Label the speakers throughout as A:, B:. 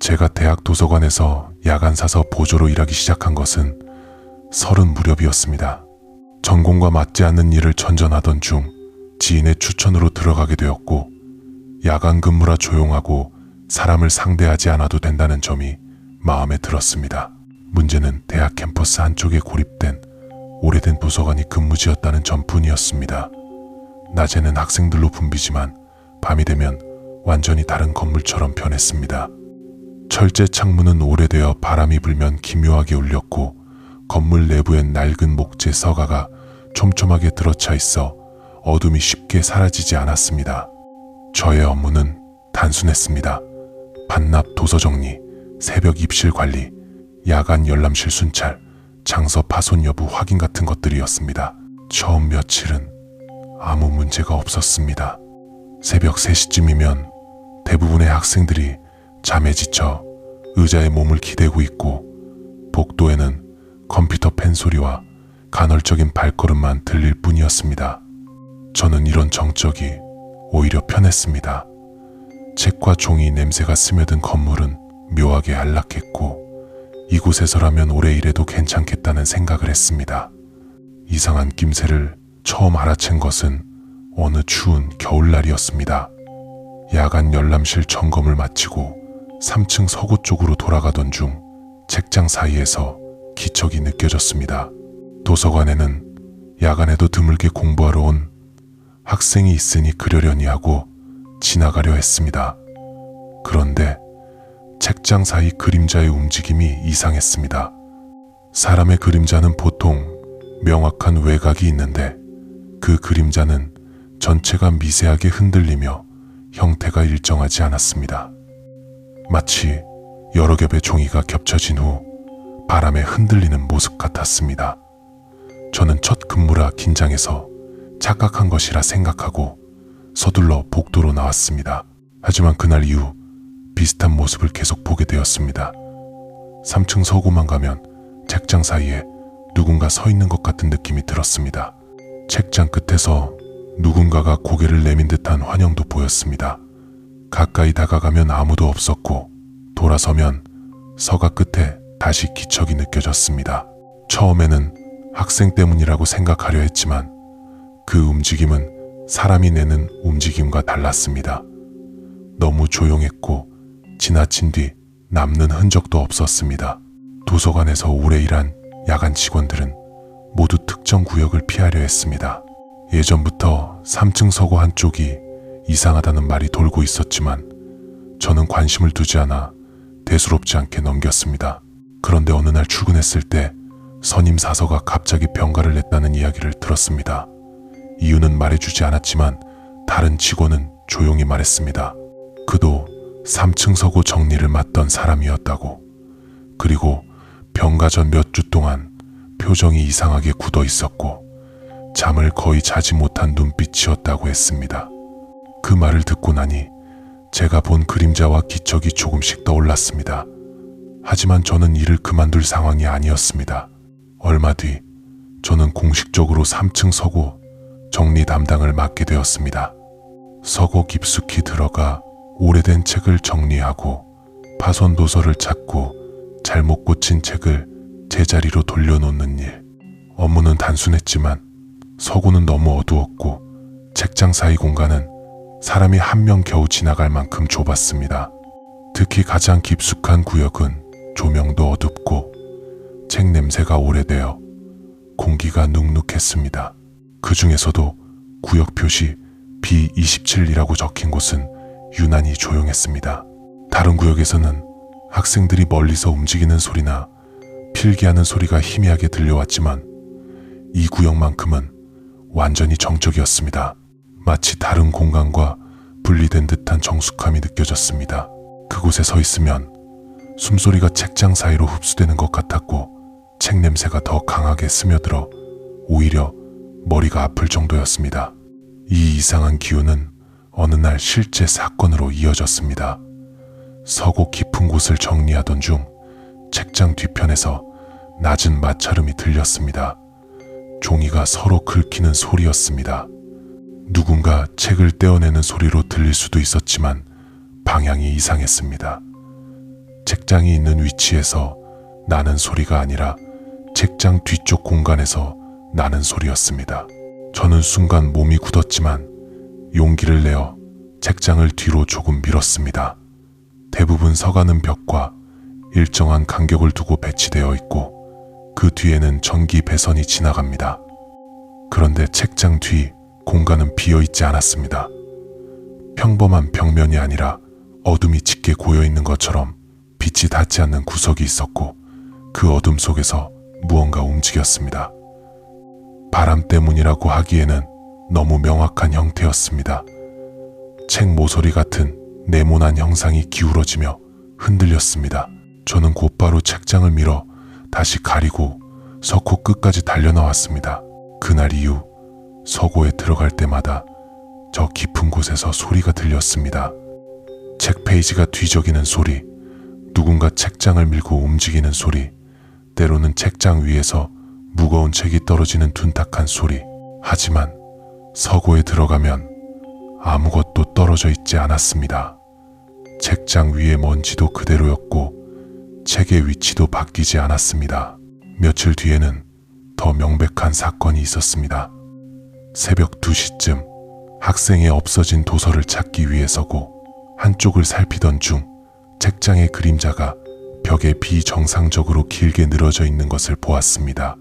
A: 제가 대학 도서관에서 야간 사서 보조로 일하기 시작한 것은 30 무렵이었습니다. 전공과 맞지 않는 일을 전전하던 중 지인의 추천으로 들어가게 되었고, 야간 근무라 조용하고 사람을 상대하지 않아도 된다는 점이 마음에 들었습니다. 문제는 대학 캠퍼스 한쪽에 고립된 오래된 도서관이 근무지였다는 점뿐이었습니다. 낮에는 학생들로 붐비지만 밤이 되면 완전히 다른 건물처럼 변했습니다. 철제 창문은 오래되어 바람이 불면 기묘하게 울렸고, 건물 내부엔 낡은 목재 서가가 촘촘하게 들어차 있어 어둠이 쉽게 사라지지 않았습니다. 저의 업무는 단순했습니다. 반납 도서 정리, 새벽 입실 관리, 야간 열람실 순찰, 장서 파손 여부 확인 같은 것들이었습니다. 처음 며칠은 아무 문제가 없었습니다. 새벽 3시쯤이면 대부분의 학생들이 잠에 지쳐 의자에 몸을 기대고 있고, 복도에는 컴퓨터 펜 소리와 간헐적인 발걸음만 들릴 뿐이었습니다. 저는 이런 정적이 오히려 편했습니다. 책과 종이 냄새가 스며든 건물은 묘하게 안락했고, 이곳에서라면 오래 일해도 괜찮겠다는 생각을 했습니다. 이상한 낌새를 처음 알아챈 것은 어느 추운 겨울날이었습니다. 야간 열람실 점검을 마치고 3층 서고 쪽으로 돌아가던 중 책장 사이에서 기척이 느껴졌습니다. 도서관에는 야간에도 드물게 공부하러 온 학생이 있으니 그러려니 하고 지나가려 했습니다. 그런데 책장 사이 그림자의 움직임이 이상했습니다. 사람의 그림자는 보통 명확한 외곽이 있는데, 그 그림자는 전체가 미세하게 흔들리며 형태가 일정하지 않았습니다. 마치 여러 겹의 종이가 겹쳐진 후 바람에 흔들리는 모습 같았습니다. 저는 첫 근무라 긴장해서 착각한 것이라 생각하고 서둘러 복도로 나왔습니다. 하지만 그날 이후 비슷한 모습을 계속 보게 되었습니다. 3층 서고만 가면 책장 사이에 누군가 서 있는 것 같은 느낌이 들었습니다. 책장 끝에서 누군가가 고개를 내민 듯한 환영도 보였습니다. 가까이 다가가면 아무도 없었고, 돌아서면 서가 끝에 다시 기척이 느껴졌습니다. 처음에는 학생 때문이라고 생각하려 했지만 그 움직임은 사람이 내는 움직임과 달랐습니다. 너무 조용했고 지나친 뒤 남는 흔적도 없었습니다. 도서관에서 오래 일한 야간 직원들은 모두 특정 구역을 피하려 했습니다. 예전부터 3층 서고 한쪽이 이상하다는 말이 돌고 있었지만 저는 관심을 두지 않아 대수롭지 않게 넘겼습니다. 그런데 어느 날 출근했을 때 선임 사서가 갑자기 병가를 냈다는 이야기를 들었습니다. 이유는 말해주지 않았지만 다른 직원은 조용히 말했습니다. 그도 3층 서고 정리를 맡던 사람이었다고. 그리고 병가 전 몇 주 동안 표정이 이상하게 굳어 있었고 잠을 거의 자지 못한 눈빛이었다고 했습니다. 그 말을 듣고 나니 제가 본 그림자와 기척이 조금씩 떠올랐습니다. 하지만 저는 일을 그만둘 상황이 아니었습니다. 얼마 뒤 저는 공식적으로 3층 서고 정리 담당을 맡게 되었습니다. 서고 깊숙이 들어가 오래된 책을 정리하고 파손 도서를 찾고 잘못 꽂힌 책을 제자리로 돌려놓는 일. 업무는 단순했지만 서고는 너무 어두웠고 책장 사이 공간은 사람이 한 명 겨우 지나갈 만큼 좁았습니다. 특히 가장 깊숙한 구역은 조명도 어둡고 책 냄새가 오래되어 공기가 눅눅했습니다. 그 중에서도 구역 표시 B27이라고 적힌 곳은 유난히 조용했습니다. 다른 구역에서는 학생들이 멀리서 움직이는 소리나 필기하는 소리가 희미하게 들려왔지만 이 구역만큼은 완전히 정적이었습니다. 마치 다른 공간과 분리된 듯한 정숙함이 느껴졌습니다. 그곳에 서 있으면 숨소리가 책장 사이로 흡수되는 것 같았고 책 냄새가 더 강하게 스며들어 오히려 머리가 아플 정도였습니다. 이 이상한 기운은 어느 날 실제 사건으로 이어졌습니다. 서고 깊은 곳을 정리하던 중 책장 뒤편에서 낮은 마찰음이 들렸습니다. 종이가 서로 긁히는 소리였습니다. 누군가 책을 떼어내는 소리로 들릴 수도 있었지만 방향이 이상했습니다. 책장이 있는 위치에서 나는 소리가 아니라 책장 뒤쪽 공간에서 나는 소리였습니다. 저는 순간 몸이 굳었지만 용기를 내어 책장을 뒤로 조금 밀었습니다. 대부분 서가는 벽과 일정한 간격을 두고 배치되어 있고 그 뒤에는 전기 배선이 지나갑니다. 그런데 책장 뒤 공간은 비어 있지 않았습니다. 평범한 벽면이 아니라 어둠이 짙게 고여 있는 것처럼 빛이 닿지 않는 구석이 있었고 그 어둠 속에서 무언가 움직였습니다. 바람 때문이라고 하기에는 너무 명확한 형태였습니다. 책 모서리 같은 네모난 형상이 기울어지며 흔들렸습니다. 저는 곧바로 책장을 밀어 다시 가리고 서고 끝까지 달려나왔습니다. 그날 이후 서고에 들어갈 때마다 저 깊은 곳에서 소리가 들렸습니다. 책 페이지가 뒤적이는 소리, 누군가 책장을 밀고 움직이는 소리, 때로는 책장 위에서 무거운 책이 떨어지는 둔탁한 소리. 하지만 서고에 들어가면 아무것도 떨어져 있지 않았습니다. 책장 위의 먼지도 그대로였고 책의 위치도 바뀌지 않았습니다. 며칠 뒤에는 더 명백한 사건이 있었습니다. 새벽 2시쯤 학생의 없어진 도서를 찾기 위해서고 한쪽을 살피던 중 책장의 그림자가 벽에 비정상적으로 길게 늘어져 있는 것을 보았습니다.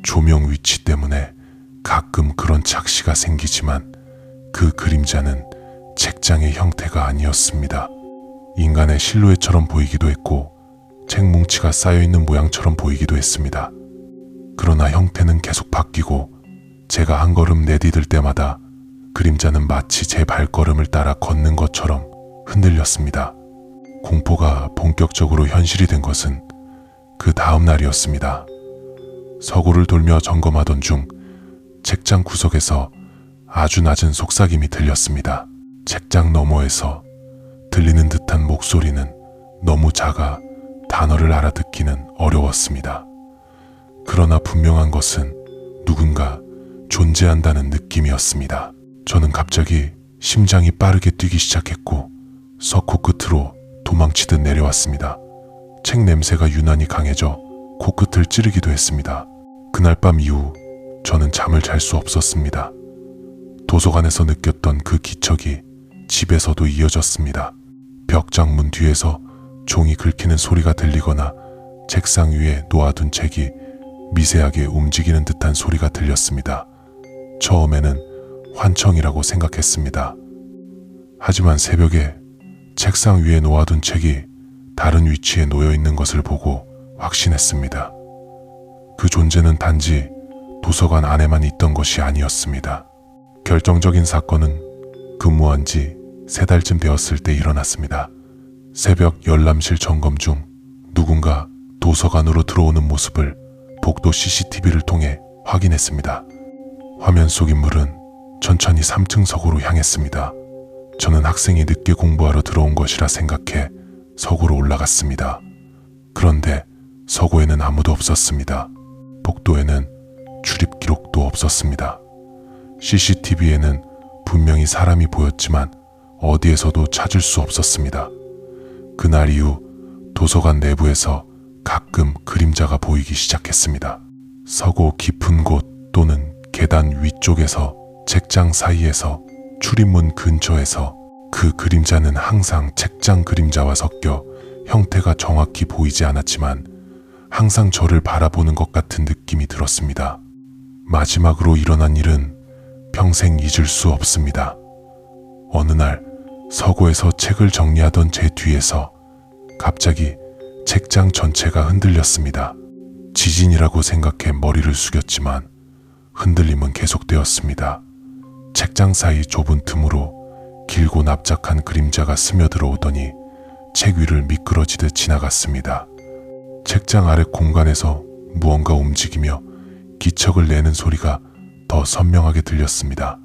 A: 조명 위치 때문에 가끔 그런 착시가 생기지만 그 그림자는 책장의 형태가 아니었습니다. 인간의 실루엣처럼 보이기도 했고 책 뭉치가 쌓여있는 모양처럼 보이기도 했습니다. 그러나 형태는 계속 바뀌고 제가 한 걸음 내디딜 때마다 그림자는 마치 제 발걸음을 따라 걷는 것처럼 흔들렸습니다. 공포가 본격적으로 현실이 된 것은 그 다음 날이었습니다. 서고를 돌며 점검하던 중 책장 구석에서 아주 낮은 속삭임이 들렸습니다. 책장 너머에서 들리는 듯한 목소리는 너무 작아 단어를 알아듣기는 어려웠습니다. 그러나 분명한 것은 누군가 존재한다는 느낌이었습니다. 저는 갑자기 심장이 빠르게 뛰기 시작했고 석호 끝으로 도망치듯 내려왔습니다. 책 냄새가 유난히 강해져 코끝을 찌르기도 했습니다. 그날 밤 이후 저는 잠을 잘 수 없었습니다. 도서관에서 느꼈던 그 기척이 집에서도 이어졌습니다. 벽장문 뒤에서 종이 긁히는 소리가 들리거나 책상 위에 놓아둔 책이 미세하게 움직이는 듯한 소리가 들렸습니다. 처음에는 환청이라고 생각했습니다. 하지만 새벽에 책상 위에 놓아둔 책이 다른 위치에 놓여 있는 것을 보고 확신했습니다. 그 존재는 단지 도서관 안에만 있던 것이 아니었습니다. 결정적인 사건은 근무한 지 3달쯤 되었을 때 일어났습니다. 새벽 열람실 점검 중 누군가 도서관으로 들어오는 모습을 복도 CCTV를 통해 확인했습니다. 화면 속 인물은 천천히 3층 서고로 향했습니다. 저는 학생이 늦게 공부하러 들어온 것이라 생각해 서고로 올라갔습니다. 그런데 서고에는 아무도 없었습니다. 복도에는 출입 기록도 없었습니다. CCTV에는 분명히 사람이 보였지만 어디에서도 찾을 수 없었습니다. 그날 이후 도서관 내부에서 가끔 그림자가 보이기 시작했습니다. 서고 깊은 곳 또는 계단 위쪽에서 책장 사이에서 출입문 근처에서 그 그림자는 항상 책장 그림자와 섞여 형태가 정확히 보이지 않았지만 항상 저를 바라보는 것 같은 느낌이 들었습니다. 마지막으로 일어난 일은 평생 잊을 수 없습니다. 어느 날 서고에서 책을 정리하던 제 뒤에서 갑자기 책장 전체가 흔들렸습니다. 지진이라고 생각해 머리를 숙였지만 흔들림은 계속되었습니다. 책장 사이 좁은 틈으로 길고 납작한 그림자가 스며들어 오더니 책 위를 미끄러지듯 지나갔습니다. 책장 아래 공간에서 무언가 움직이며 기척을 내는 소리가 더 선명하게 들렸습니다.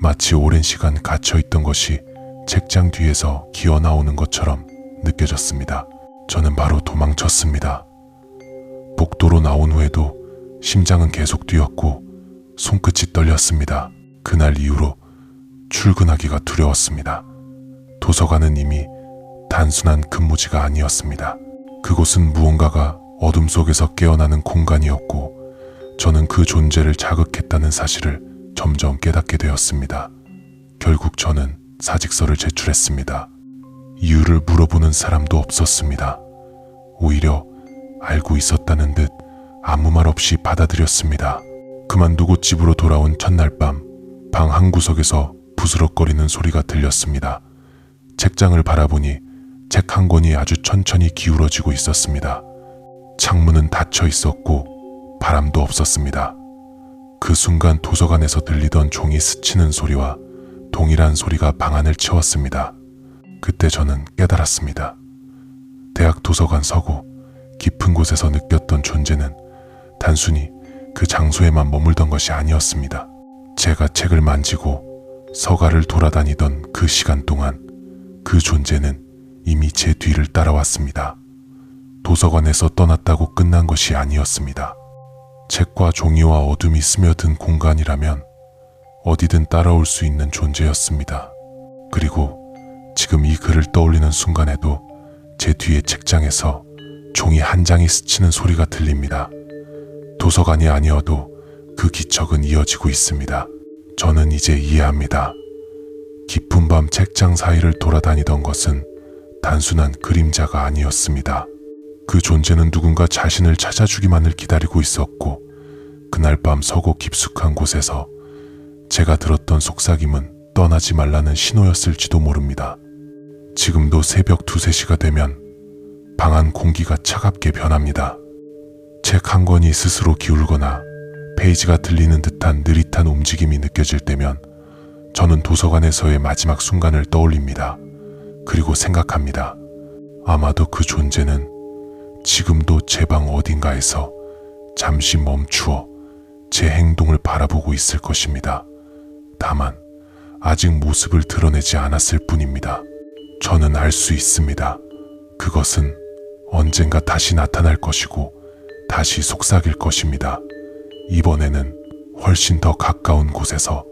A: 마치 오랜 시간 갇혀있던 것이 책장 뒤에서 기어나오는 것처럼 느껴졌습니다. 저는 바로 도망쳤습니다. 복도로 나온 후에도 심장은 계속 뛰었고 손끝이 떨렸습니다. 그날 이후로 출근하기가 두려웠습니다. 도서관은 이미 단순한 근무지가 아니었습니다. 그곳은 무언가가 어둠 속에서 깨어나는 공간이었고 저는 그 존재를 자극했다는 사실을 점점 깨닫게 되었습니다. 결국 저는 사직서를 제출했습니다. 이유를 물어보는 사람도 없었습니다. 오히려 알고 있었다는 듯 아무 말 없이 받아들였습니다. 그만두고 집으로 돌아온 첫날 밤, 방 한 구석에서 부스럭거리는 소리가 들렸습니다. 책장을 바라보니 책 한 권이 아주 천천히 기울어지고 있었습니다. 창문은 닫혀 있었고 바람도 없었습니다. 그 순간 도서관에서 들리던 종이 스치는 소리와 동일한 소리가 방 안을 채웠습니다. 그때 저는 깨달았습니다. 대학 도서관 서고 깊은 곳에서 느꼈던 존재는 단순히 그 장소에만 머물던 것이 아니었습니다. 제가 책을 만지고 서가를 돌아다니던 그 시간 동안 그 존재는 이미 제 뒤를 따라왔습니다. 도서관에서 떠났다고 끝난 것이 아니었습니다. 책과 종이와 어둠이 스며든 공간이라면 어디든 따라올 수 있는 존재였습니다. 그리고 지금 이 글을 떠올리는 순간에도 제 뒤의 책장에서 종이 한 장이 스치는 소리가 들립니다. 도서관이 아니어도 그 기척은 이어지고 있습니다. 저는 이제 이해합니다. 깊은 밤 책장 사이를 돌아다니던 것은 단순한 그림자가 아니었습니다. 그 존재는 누군가 자신을 찾아주기만을 기다리고 있었고 그날 밤 서고 깊숙한 곳에서 제가 들었던 속삭임은 떠나지 말라는 신호였을지도 모릅니다. 지금도 새벽 2, 3시가 되면 방 안 공기가 차갑게 변합니다. 책 한 권이 스스로 기울거나 페이지가 들리는 듯한 느릿한 움직임이 느껴질 때면 저는 도서관에서의 마지막 순간을 떠올립니다. 그리고 생각합니다. 아마도 그 존재는 지금도 제 방 어딘가에서 잠시 멈추어 제 행동을 바라보고 있을 것입니다. 다만 아직 모습을 드러내지 않았을 뿐입니다. 저는 알 수 있습니다. 그것은 언젠가 다시 나타날 것이고 다시 속삭일 것입니다. 이번에는 훨씬 더 가까운 곳에서